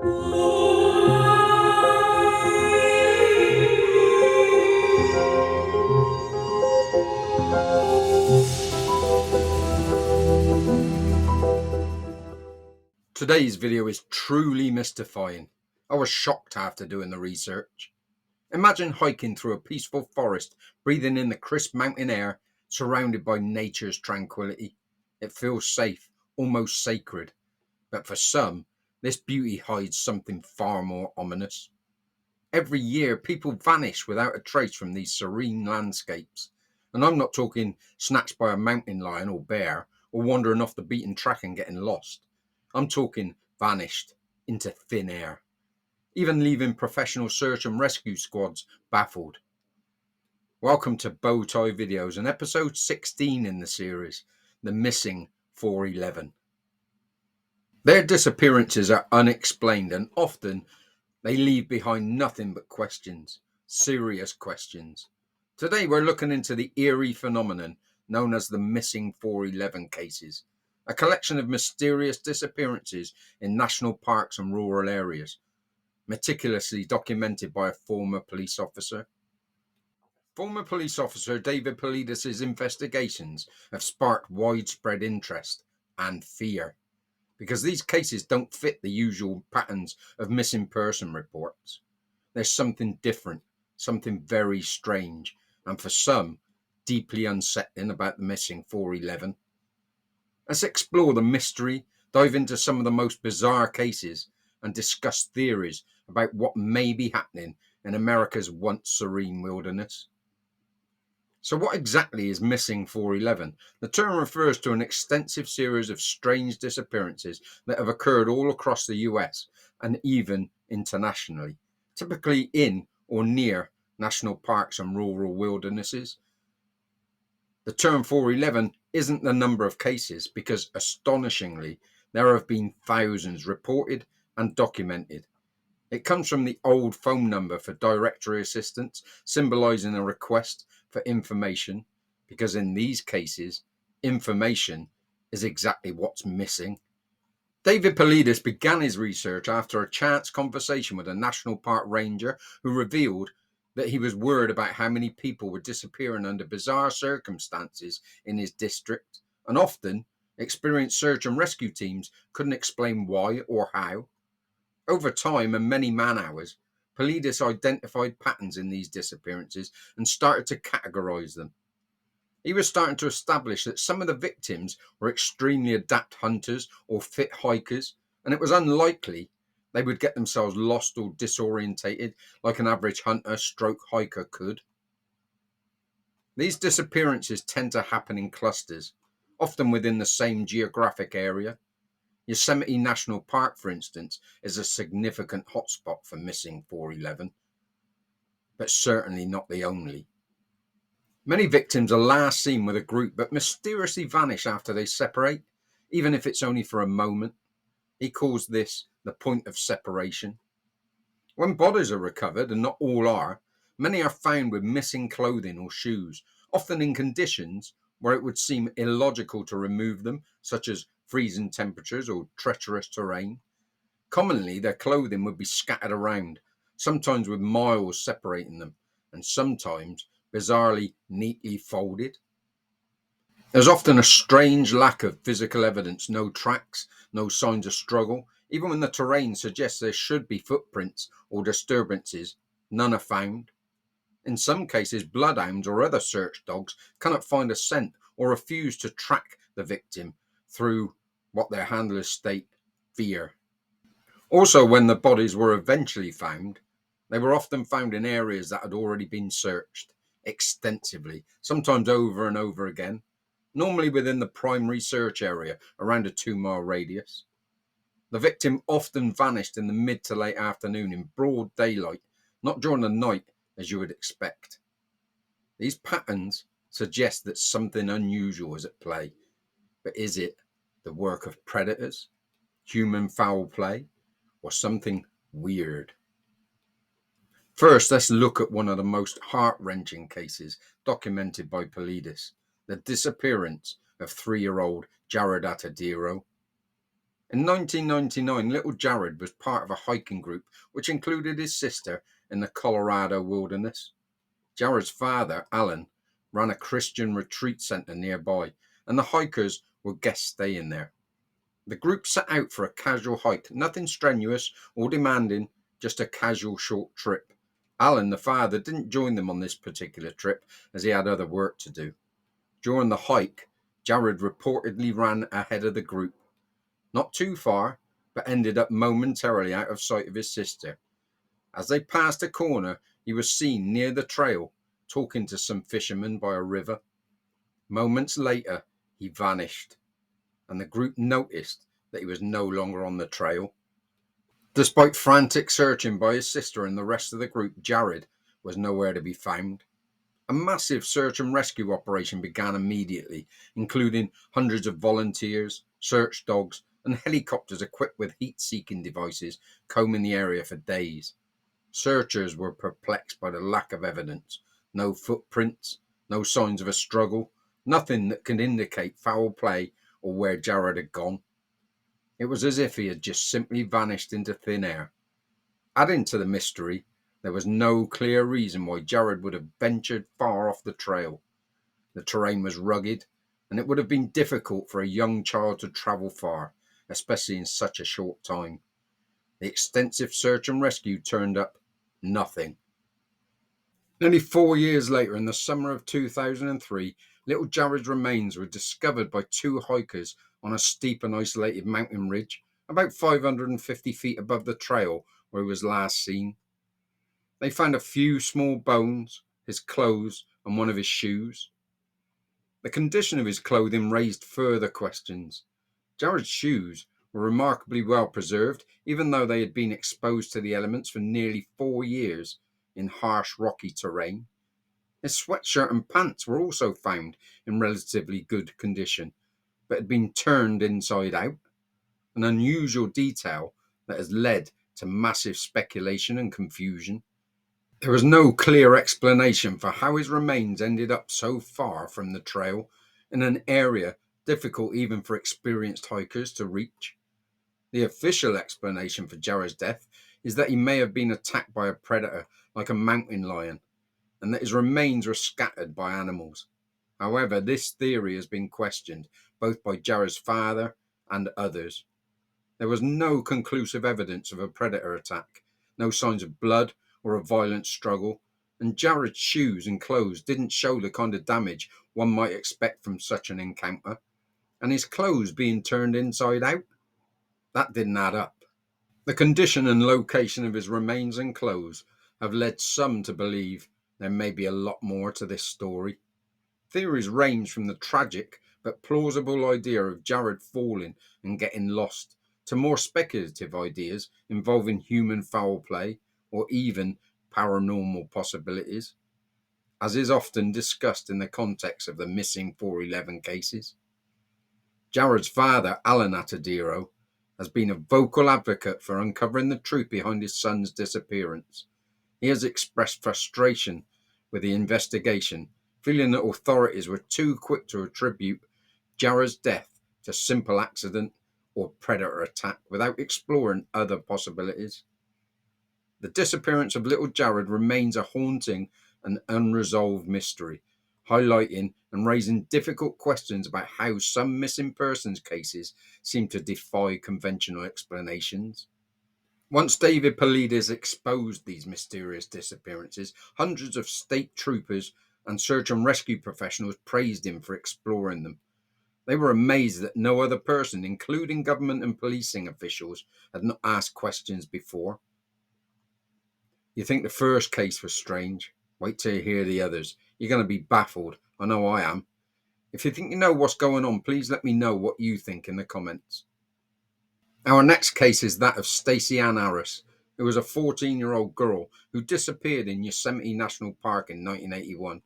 Today's video is truly mystifying. I was shocked after doing the research. Imagine hiking through a peaceful forest, breathing in the crisp mountain air, surrounded by nature's tranquility. It feels safe, almost sacred. But for some, this beauty hides something far more ominous. Every year, people vanish without a trace from these serene landscapes. And I'm not talking snatched by a mountain lion or bear, or wandering off the beaten track and getting lost. I'm talking vanished into thin air, even leaving professional search and rescue squads baffled. Welcome to Beau videos and episode 16 in the series, The Missing 411. Their disappearances are unexplained and often they leave behind nothing but questions, serious questions. Today we're looking into the eerie phenomenon known as the missing 411 cases, a collection of mysterious disappearances in national parks and rural areas, meticulously documented by a former police officer. Former police officer David Paulides' investigations have sparked widespread interest and fear, because these cases don't fit the usual patterns of missing person reports. There's something different, something very strange, and for some, deeply unsettling about the missing 411. Let's explore the mystery, dive into some of the most bizarre cases, and discuss theories about what may be happening in America's once serene wilderness. So what exactly is missing 411? The term refers to an extensive series of strange disappearances that have occurred all across the US and even internationally, typically in or near national parks and rural wildernesses. The term 411 isn't the number of cases because, astonishingly, there have been thousands reported and documented. It comes from the old phone number for directory assistance, symbolizing a request for information, because in these cases, information is exactly what's missing. David Paulides began his research after a chance conversation with a national park ranger who revealed that he was worried about how many people were disappearing under bizarre circumstances in his district, and often experienced search and rescue teams couldn't explain why or how. Over time and many man-hours, Paulides identified patterns in these disappearances and started to categorize them. He was starting to establish that some of the victims were extremely adept hunters or fit hikers, and it was unlikely they would get themselves lost or disorientated like an average hunter stroke hiker could. These disappearances tend to happen in clusters, often within the same geographic area. Yosemite National Park, for instance, is a significant hotspot for missing 411, but certainly not the only. Many victims are last seen with a group but mysteriously vanish after they separate, even if it's only for a moment. He calls this the point of separation. When bodies are recovered, and not all are, many are found with missing clothing or shoes, often in conditions where it would seem illogical to remove them, such as freezing temperatures or treacherous terrain. Commonly, their clothing would be scattered around, sometimes with miles separating them, and sometimes bizarrely neatly folded. There's often a strange lack of physical evidence, no tracks, no signs of struggle. Even when the terrain suggests there should be footprints or disturbances, none are found. In some cases, bloodhounds or other search dogs cannot find a scent or refuse to track the victim through what their handlers state fear. Also, when the bodies were eventually found, they were often found in areas that had already been searched extensively, sometimes over and over again, normally within the primary search area around a 2-mile radius. The victim often vanished in the mid to late afternoon in broad daylight, not during the night as you would expect. These patterns suggest that something unusual is at play, but is it the work of predators, human foul play, or something weird? First, let's look at one of the most heart-wrenching cases documented by Paulides, the disappearance of 3-year-old Jared Atadiro. In 1999, little Jared was part of a hiking group which included his sister in the Colorado wilderness. Jared's father, Alan, ran a Christian retreat center nearby, and the hikers were guests staying there. The group set out for a casual hike, nothing strenuous or demanding, just a casual short trip. Alan, the father, didn't join them on this particular trip as he had other work to do. During the hike, Jared reportedly ran ahead of the group. Not too far, but ended up momentarily out of sight of his sister. As they passed a corner, he was seen near the trail, talking to some fishermen by a river. Moments later, he vanished, and the group noticed that he was no longer on the trail. Despite frantic searching by his sister and the rest of the group, Jared was nowhere to be found. A massive search and rescue operation began immediately, including hundreds of volunteers, search dogs, and helicopters equipped with heat-seeking devices combing the area for days. Searchers were perplexed by the lack of evidence. No footprints, no signs of a struggle, nothing that could indicate foul play or where Jared had gone. It was as if he had just simply vanished into thin air. Adding to the mystery, there was no clear reason why Jared would have ventured far off the trail. The terrain was rugged, and it would have been difficult for a young child to travel far, especially in such a short time. The extensive search and rescue turned up nothing. Nearly 4 years later, in the summer of 2003, little Jared's remains were discovered by two hikers on a steep and isolated mountain ridge, about 550 feet above the trail where he was last seen. They found a few small bones, his clothes, and one of his shoes. The condition of his clothing raised further questions. Jared's shoes were remarkably well preserved, even though they had been exposed to the elements for nearly 4 years in harsh, rocky terrain. His sweatshirt and pants were also found in relatively good condition, but had been turned inside out, an unusual detail that has led to massive speculation and confusion. There was no clear explanation for how his remains ended up so far from the trail, in an area difficult even for experienced hikers to reach. The official explanation for Jared's death is that he may have been attacked by a predator like a mountain lion, and that his remains were scattered by animals. However, this theory has been questioned both by Jared's father and others. There was no conclusive evidence of a predator attack, no signs of blood or a violent struggle, and Jared's shoes and clothes didn't show the kind of damage one might expect from such an encounter, and his clothes being turned inside out, that didn't add up. The condition and location of his remains and clothes have led some to believe there may be a lot more to this story. Theories range from the tragic but plausible idea of Jared falling and getting lost to more speculative ideas involving human foul play or even paranormal possibilities, as is often discussed in the context of the missing 411 cases. Jared's father, Alan Atadiro, has been a vocal advocate for uncovering the truth behind his son's disappearance. He has expressed frustration with the investigation, feeling that authorities were too quick to attribute Jared's death to simple accident or predator attack without exploring other possibilities. The disappearance of little Jared remains a haunting and unresolved mystery, highlighting and raising difficult questions about how some missing persons cases seem to defy conventional explanations. Once David Paulides exposed these mysterious disappearances, hundreds of state troopers and search and rescue professionals praised him for exploring them. They were amazed that no other person, including government and policing officials, had not asked questions before. You think the first case was strange? Wait till you hear the others. You're going to be baffled. I know I am. If you think you know what's going on, please let me know what you think in the comments. Our next case is that of Stacey Ann Harris, who was a 14-year-old girl who disappeared in Yosemite National Park in 1981.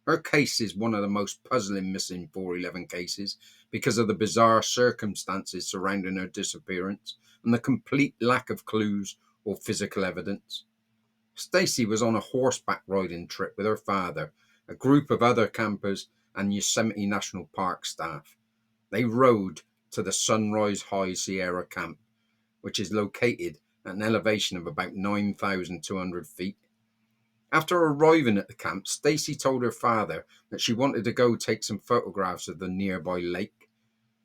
Her case is one of the most puzzling missing 411 cases because of the bizarre circumstances surrounding her disappearance and the complete lack of clues or physical evidence. Stacey was on a horseback riding trip with her father, a group of other campers, and Yosemite National Park staff. They rode to the Sunrise High Sierra camp, which is located at an elevation of about 9,200 feet. After arriving at the camp, Stacy told her father that she wanted to go take some photographs of the nearby lake.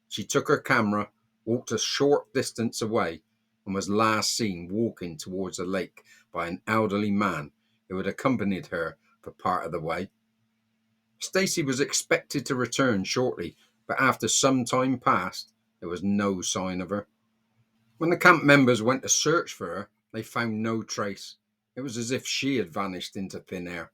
She took her camera, walked a short distance away, and was last seen walking towards the lake by an elderly man who had accompanied her for part of the way. Stacy was expected to return shortly, but after some time passed, there was no sign of her. When the camp members went to search for her, they found no trace. It was as if she had vanished into thin air.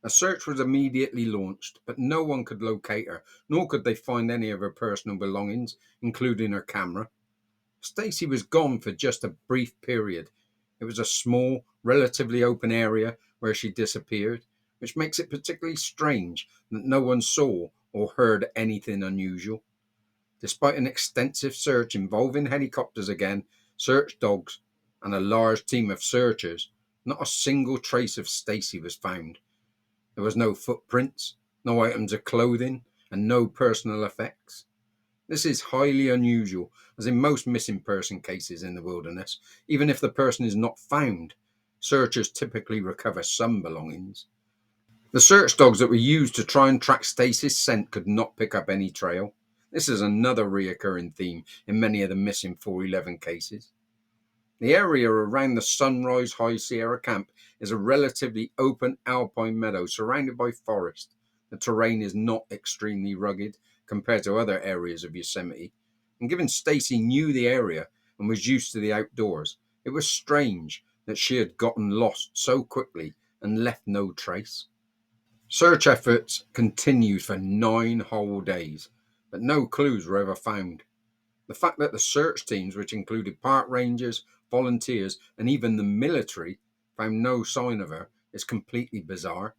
A search was immediately launched, but no one could locate her, nor could they find any of her personal belongings, including her camera. Stacy was gone for just a brief period. It was a small, relatively open area where she disappeared, which makes it particularly strange that no one saw or heard anything unusual. Despite an extensive search involving helicopters again, search dogs, and a large team of searchers, not a single trace of Stacy was found. There was no footprints, no items of clothing, and no personal effects. This is highly unusual, as in most missing person cases in the wilderness, even if the person is not found, searchers typically recover some belongings. The search dogs that were used to try and track Stacy's scent could not pick up any trail. This is another reoccurring theme in many of the missing 411 cases. The area around the Sunrise High Sierra camp is a relatively open alpine meadow surrounded by forest. The terrain is not extremely rugged compared to other areas of Yosemite, and given Stacy knew the area and was used to the outdoors, it was strange that she had gotten lost so quickly and left no trace. Search efforts continued for 9 whole days, but no clues were ever found. The fact that the search teams, which included park rangers, volunteers, and even the military, found no sign of her is completely bizarre.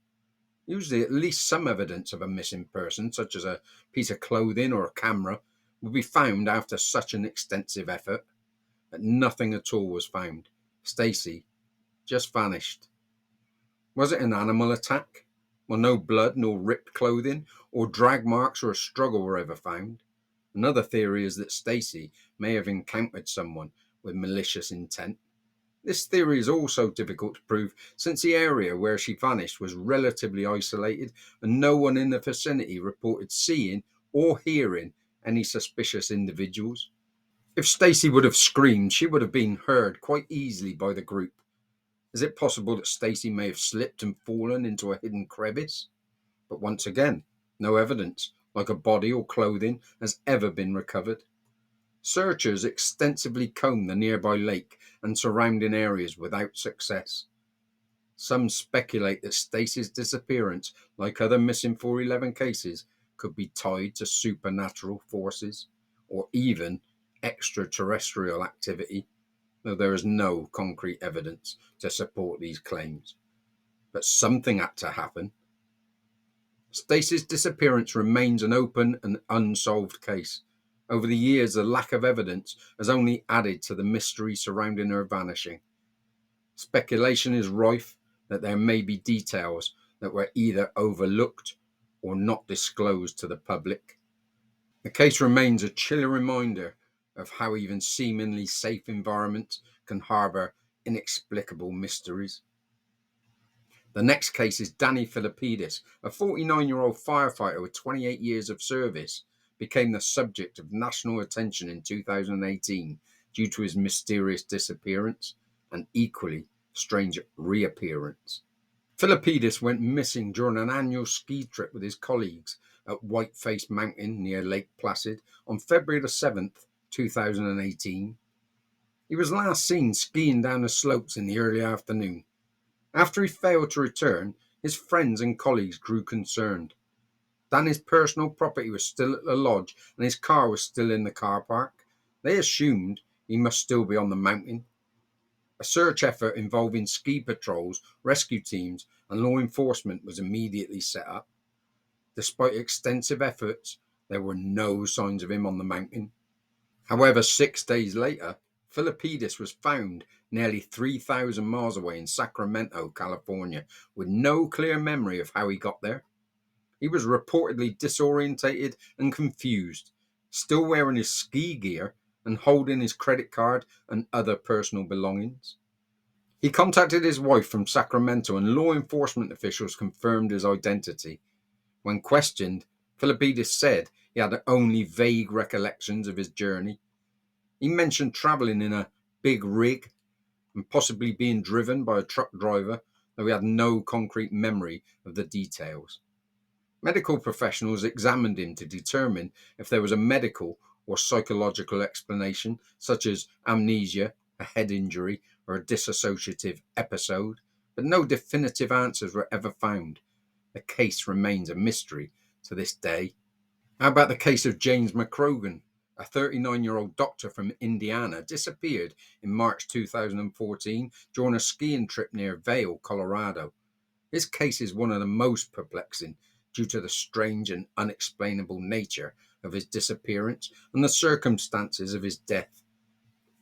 Usually, at least some evidence of a missing person, such as a piece of clothing or a camera, would be found after such an extensive effort, but nothing at all was found. Stacy just vanished. Was it an animal attack? Well, no blood, nor ripped clothing, or drag marks or a struggle were ever found. Another theory is that Stacy may have encountered someone with malicious intent. This theory is also difficult to prove since the area where she vanished was relatively isolated and no one in the vicinity reported seeing or hearing any suspicious individuals. If Stacy would have screamed, she would have been heard quite easily by the group. Is it possible that Stacy may have slipped and fallen into a hidden crevice? But once again, no evidence, like a body or clothing, has ever been recovered. Searchers extensively combed the nearby lake and surrounding areas without success. Some speculate that Stacy's disappearance, like other missing 411 cases, could be tied to supernatural forces or even extraterrestrial activity, though there is no concrete evidence to support these claims. But something had to happen. Stacy's disappearance remains an open and unsolved case. Over the years, the lack of evidence has only added to the mystery surrounding her vanishing. Speculation is rife that there may be details that were either overlooked or not disclosed to the public. The case remains a chilling reminder of how even seemingly safe environments can harbor inexplicable mysteries. The next case is Danny Philippides, a 49-year-old firefighter with 28 years of service, became the subject of national attention in 2018 due to his mysterious disappearance and equally strange reappearance. Philippides went missing during an annual ski trip with his colleagues at Whiteface Mountain near Lake Placid on February the 7th, 2018. He was last seen skiing down the slopes in the early afternoon. After he failed to return, his friends and colleagues grew concerned. Danny's personal property was still at the lodge and his car was still in the car park. They assumed he must still be on the mountain. A search effort involving ski patrols, rescue teams, and law enforcement was immediately set up. Despite extensive efforts, there were no signs of him on the mountain. However, 6 days later, Philippides was found nearly 3,000 miles away in Sacramento, California, with no clear memory of how he got there. He was reportedly disorientated and confused, still wearing his ski gear and holding his credit card and other personal belongings. He contacted his wife from Sacramento, and law enforcement officials confirmed his identity. When questioned, Paulides said he had only vague recollections of his journey. He mentioned traveling in a big rig and possibly being driven by a truck driver, though he had no concrete memory of the details. Medical professionals examined him to determine if there was a medical or psychological explanation, such as amnesia, a head injury, or a dissociative episode, but no definitive answers were ever found. The case remains a mystery to this day. How about the case of James McCrogan? A 39-year-old doctor from Indiana disappeared in March 2014 during a skiing trip near Vail, Colorado. His case is one of the most perplexing due to the strange and unexplainable nature of his disappearance and the circumstances of his death.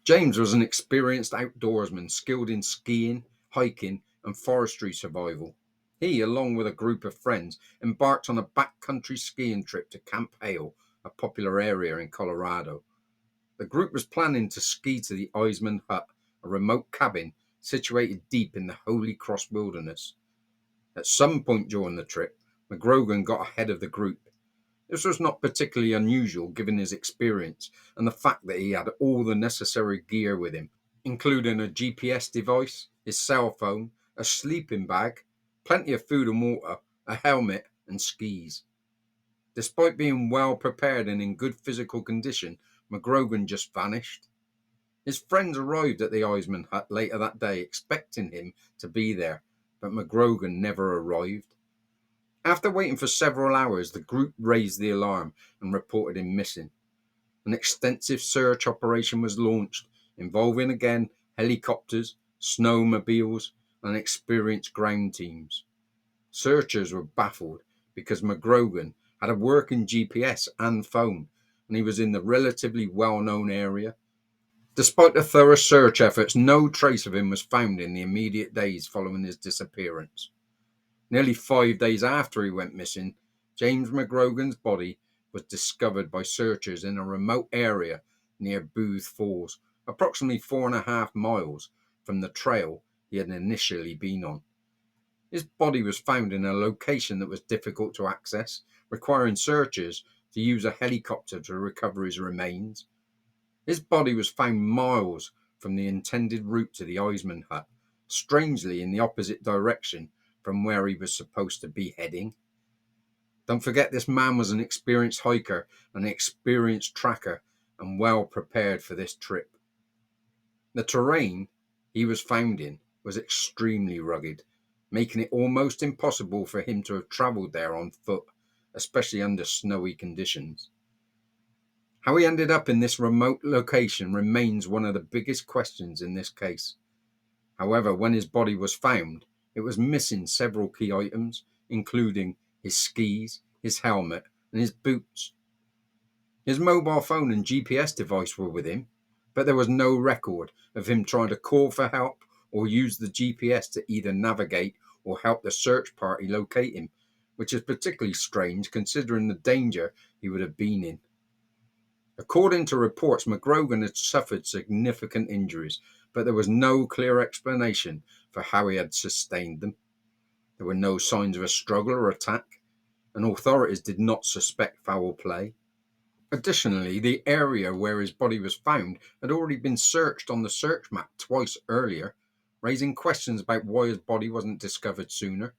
James was an experienced outdoorsman skilled in skiing, hiking, and forestry survival. He, along with a group of friends, embarked on a backcountry skiing trip to Camp Hale, a popular area in Colorado. The group was planning to ski to the Eisman Hut, a remote cabin situated deep in the Holy Cross Wilderness. At some point during the trip, McCrogan got ahead of the group. This was not particularly unusual given his experience and the fact that he had all the necessary gear with him, including a GPS device, his cell phone, a sleeping bag, plenty of food and water, a helmet, and skis. Despite being well prepared and in good physical condition, McCrogan just vanished. His friends arrived at the Eisman Hut later that day expecting him to be there, but McCrogan never arrived. After waiting for several hours, the group raised the alarm and reported him missing. An extensive search operation was launched, involving again helicopters, snowmobiles, and experienced ground teams. Searchers were baffled because McCrogan had a working GPS and phone, and he was in the relatively well-known area. Despite the thorough search efforts, no trace of him was found in the immediate days following his disappearance. Nearly 5 days after he went missing, James McCrogan's body was discovered by searchers in a remote area near Booth Falls, approximately 4.5 miles from the trail he had initially been on. His body was found in a location that was difficult to access, requiring searchers to use a helicopter to recover his remains. His body was found miles from the intended route to the Eisman Hut, strangely in the opposite direction from where he was supposed to be heading. Don't forget, this man was an experienced hiker, an experienced tracker, and well prepared for this trip. The terrain he was found in was extremely rugged, making it almost impossible for him to have travelled there on foot, especially under snowy conditions. How he ended up in this remote location remains one of the biggest questions in this case. However, when his body was found, it was missing several key items, including his skis, his helmet, and his boots. His mobile phone and GPS device were with him, but there was no record of him trying to call for help or use the GPS to either navigate or help the search party locate him, which is particularly strange considering the danger he would have been in. According to reports, McCrogan had suffered significant injuries, but there was no clear explanation for how he had sustained them. There were no signs of a struggle or attack, and authorities did not suspect foul play. Additionally, the area where his body was found had already been searched on the search map twice earlier, raising questions about why his body wasn't discovered sooner.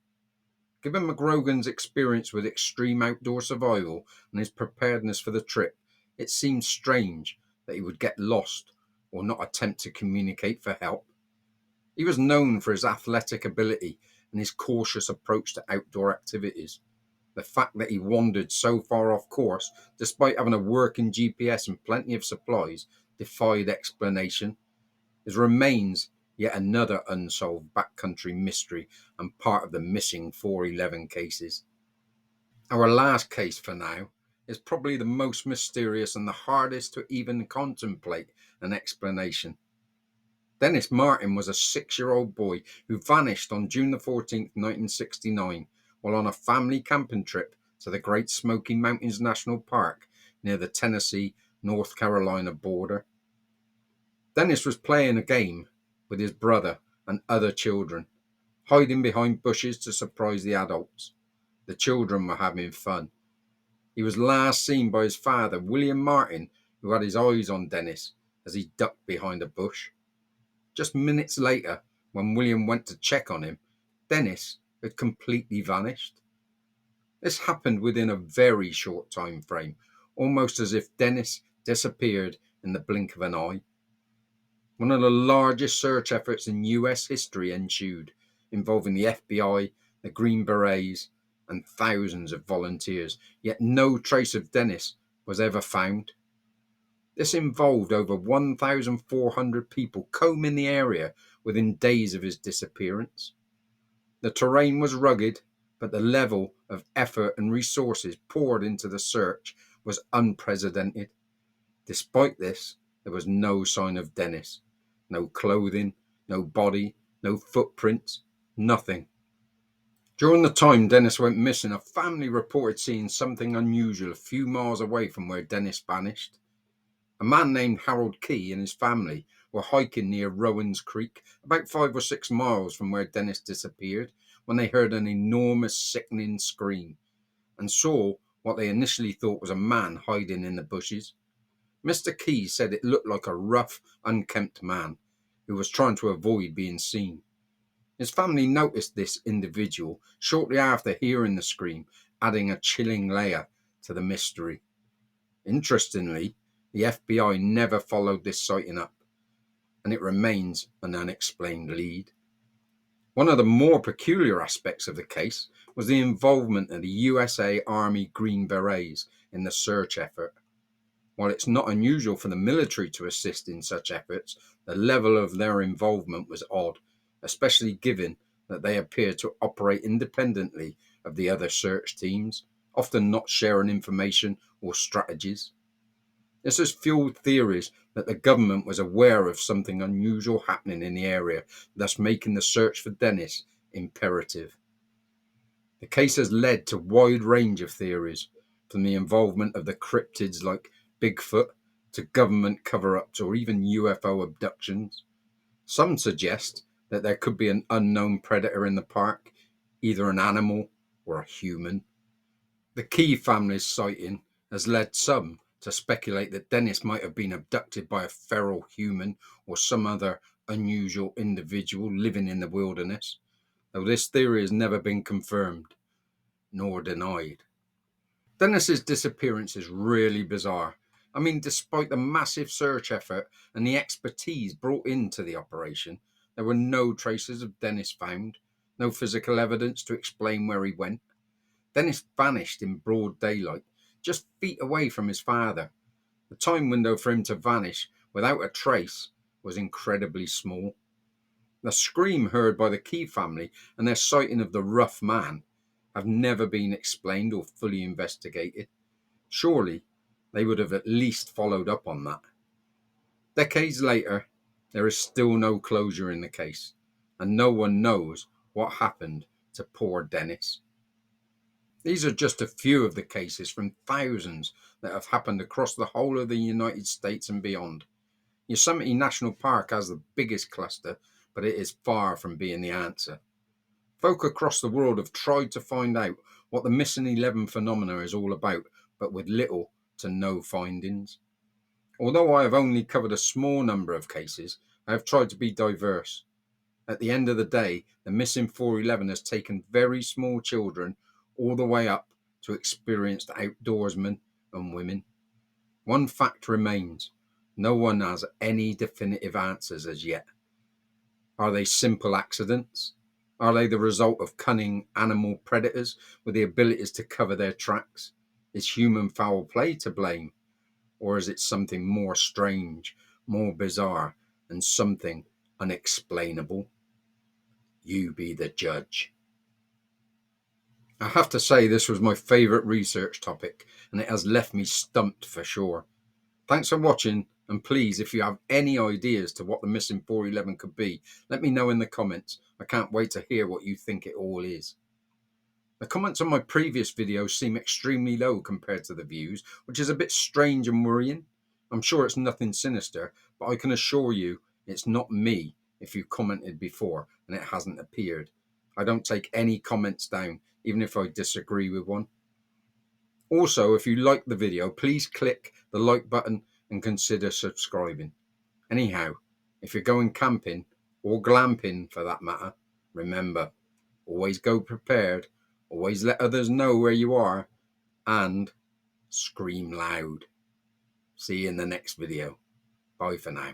Given McCrogan's experience with extreme outdoor survival and his preparedness for the trip, it seemed strange that he would get lost or not attempt to communicate for help. He was known for his athletic ability and his cautious approach to outdoor activities. The fact that he wandered so far off course, despite having a working GPS and plenty of supplies, defied explanation. His remains yet another unsolved backcountry mystery and part of the missing 411 cases. Our last case for now is probably the most mysterious and the hardest to even contemplate an explanation. Dennis Martin was a 6-year-old boy who vanished on June the 14th, 1969, while on a family camping trip to the Great Smoky Mountains National Park near the Tennessee-North Carolina border. Dennis was playing a game with his brother and other children, hiding behind bushes to surprise the adults. The children were having fun. He was last seen by his father, William Martin, who had his eyes on Dennis as he ducked behind a bush. Just minutes later, when William went to check on him, Dennis had completely vanished. This happened within a very short time frame, almost as if Dennis disappeared in the blink of an eye. One of the largest search efforts in US history ensued, involving the FBI, the Green Berets, and thousands of volunteers, yet no trace of Dennis was ever found. This involved over 1,400 people combing the area within days of his disappearance. The terrain was rugged, but the level of effort and resources poured into the search was unprecedented. Despite this, there was no sign of Dennis. No clothing, no body, no footprints, nothing. During the time Dennis went missing, a family reported seeing something unusual a few miles away from where Dennis vanished. A man named Harold Key and his family were hiking near Rowan's Creek, about 5 or 6 miles from where Dennis disappeared, when they heard an enormous, sickening scream and saw what they initially thought was a man hiding in the bushes. Mr. Key said it looked like a rough, unkempt man who was trying to avoid being seen. His family noticed this individual shortly after hearing the scream, adding a chilling layer to the mystery. Interestingly, the FBI never followed this sighting up, and it remains an unexplained lead. One of the more peculiar aspects of the case was the involvement of the USA Army Green Berets in the search effort. While it's not unusual for the military to assist in such efforts, the level of their involvement was odd, especially given that they appear to operate independently of the other search teams, often not sharing information or strategies. This has fueled theories that the government was aware of something unusual happening in the area, thus making the search for Dennis imperative. The case has led to a wide range of theories, from the involvement of the cryptids like Bigfoot to government cover-ups or even UFO abductions. Some suggest that there could be an unknown predator in the park, either an animal or a human. The Key family's sighting has led some to speculate that Dennis might have been abducted by a feral human or some other unusual individual living in the wilderness, though this theory has never been confirmed nor denied. Dennis's disappearance is really bizarre. I mean, despite the massive search effort and the expertise brought into the operation, there were no traces of Dennis found, no physical evidence to explain where he went. Dennis vanished in broad daylight, just feet away from his father. The time window for him to vanish without a trace was incredibly small. The scream heard by the Key family and their sighting of the rough man have never been explained or fully investigated. Surely they would have at least followed up on that. Decades later, there is still no closure in the case, and no one knows what happened to poor Dennis. These are just a few of the cases from thousands that have happened across the whole of the United States and beyond. Yosemite National Park has the biggest cluster, but it is far from being the answer. Folk across the world have tried to find out what the Missing 11 phenomena is all about, but with little to no findings. Although I have only covered a small number of cases, I have tried to be diverse. At the end of the day, the Missing 411 has taken very small children all the way up to experienced outdoorsmen and women. One fact remains: no one has any definitive answers as yet. Are they simple accidents? Are they the result of cunning animal predators with the abilities to cover their tracks? Is human foul play to blame? Or is it something more strange, more bizarre, and something unexplainable? You be the judge. I have to say this was my favourite research topic, and it has left me stumped for sure. Thanks for watching, and please, if you have any ideas to what the Missing 411 could be, let me know in the comments. I can't wait to hear what you think it all is. The comments on my previous videos seem extremely low compared to the views, which is a bit strange and worrying. I'm sure it's nothing sinister, but I can assure you it's not me if you commented before and it hasn't appeared. I don't take any comments down, even if I disagree with one. Also, if you like the video, please click the like button and consider subscribing. Anyhow, if you're going camping, or glamping for that matter, remember, always go prepared, always let others know where you are, and scream loud. See you in the next video. Bye for now.